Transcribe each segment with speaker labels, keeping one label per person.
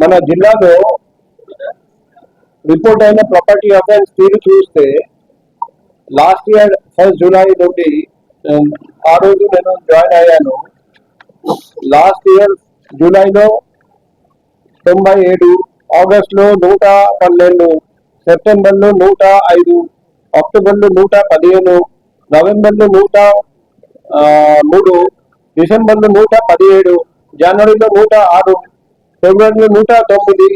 Speaker 1: మన జిల్లాలో రిపోర్ట్ అయిన ప్రాపర్టీ అఫెన్స్ తీరు చూస్తే లాస్ట్ ఇయర్ 1 జూలై నుండి ఆ రోజు నేను జాయిన్ అయ్యాను. లాస్ట్ ఇయర్ జూలైలో 97, ఆగస్టులో 112, సెప్టెంబర్లో 105, అక్టోబర్లో 115, నవంబర్లో 103, డిసెంబర్లో 117, జనవరిలో 106, ఫిబ్రవరిలో 109,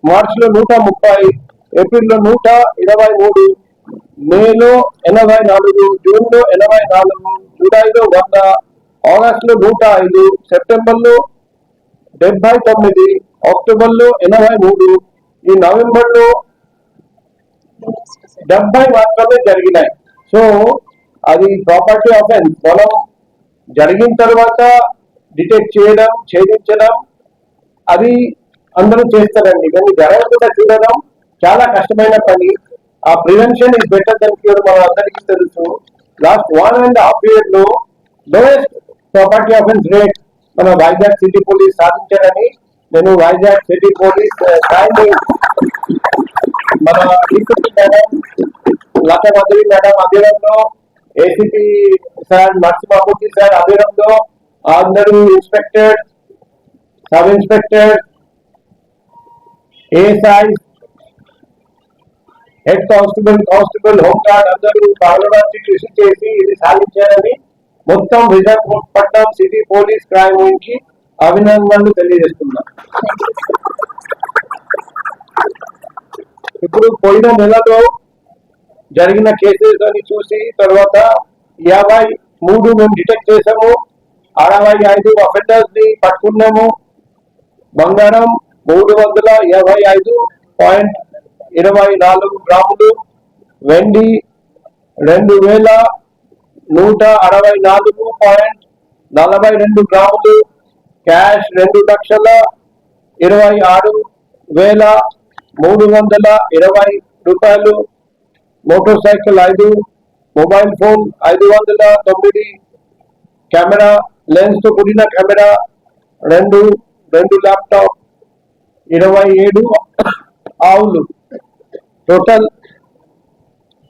Speaker 1: మార్చిలో 130, ఏప్రిల్లో 123, మేలో 84, జూన్లో 84, జూలైలో 100, ఆగస్టులో 105, సెప్టెంబర్లో 79, అక్టోబర్లో 83, ఈ నవంబర్లో 70 మాత్రమే జరిగినాయి. సో అది ప్రాపర్టీ అఫెన్స్ మనం జరిగిన తర్వాత డిటెక్ట్ చేయడం, ఛేదించడం అది అందరూ చేస్తారండి, కానీ జరగకుండా చూడడం చాలా కష్టమైన పని. ఆ prevention is better than cure మన అందరికీ తెలుసు. లాస్ట్ 1.5 years లో లోయెస్ట్ ప్రాపర్టీ అఫెన్స్ రేట్ మన వైజాగ్ సిటీ పోలీస్ సాధించారని నేను వైజాగ్ సిటీ పోలీస్ మన మేడం లతమధురి మేడం ఆధ్వర్యంలో, ఏసీపీ సార్ నరసింహమూర్తి సార్ ఆధ్వర్యంలో అందరూ inspector, sub inspector, ASI, head constable, home guard అందరూ పాల్గొని కృషి చేసి ఇది సాధించారని మొత్తం విశాఖపట్నం సిటీ పోలీస్ క్రైమ్ కి అభినందనలు తెలియజేస్తున్నా. ఇప్పుడు పోయిన నెలలో జరిగిన కేసెస్ అని చూసి తర్వాత 53 మేము డిటెక్ట్ చేసాము, 65 అఫెండర్స్ ని పట్టుకున్నాము. బంగారం 385.24 గ్రాములు, వెండి 2164.42 గ్రాములు, క్యాష్ 2,26,320 రూపాయలు, motor cycle 5, mobile phone 509, camera lens తో కూడిన కెమెరా 2 ల్యాప్టాప్, 27 ఆవులు, టోటల్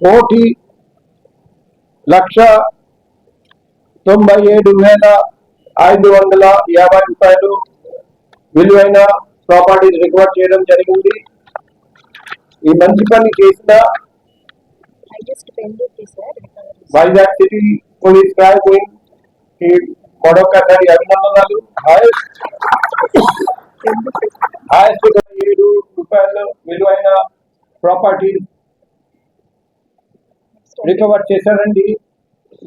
Speaker 1: 1,97,550 రూపాయలు విలువైన ప్రాపర్టీస్ రికవర్ చేయడం జరిగింది. ఈ మంచి పని చేసిన Vizag city police crime wing కి మరొకసారి అభినందనలు. హైయెస్ట్ 7 రూపాయలు విలువైన ప్రాపర్టీ రికవర్ చేశారండి.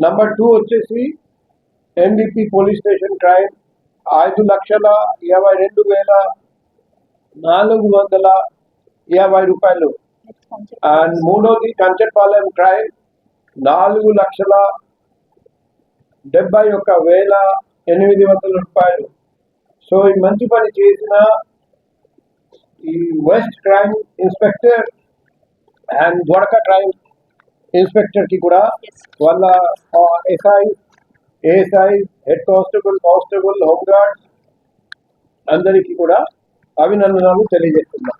Speaker 1: నంబర్ 2 వచ్చేసి ఎంబీపీ పోలీస్ స్టేషన్ క్రైమ్ 5,22,450 రూపాయలు. అండ్ మూడోది కంచెపాలెం క్రైమ్ 4,71,800 రూపాయలు. సో ఈ మంచి పని చేసిన ఈ west crime inspector and Dwaraka crime inspector కి కూడా వాళ్ళ ఏఎస్ఐ, హెడ్ కానిస్టేబుల్, హోంగార్డ్ అందరికీ కూడా అభినందనలు తెలియజేస్తున్నా.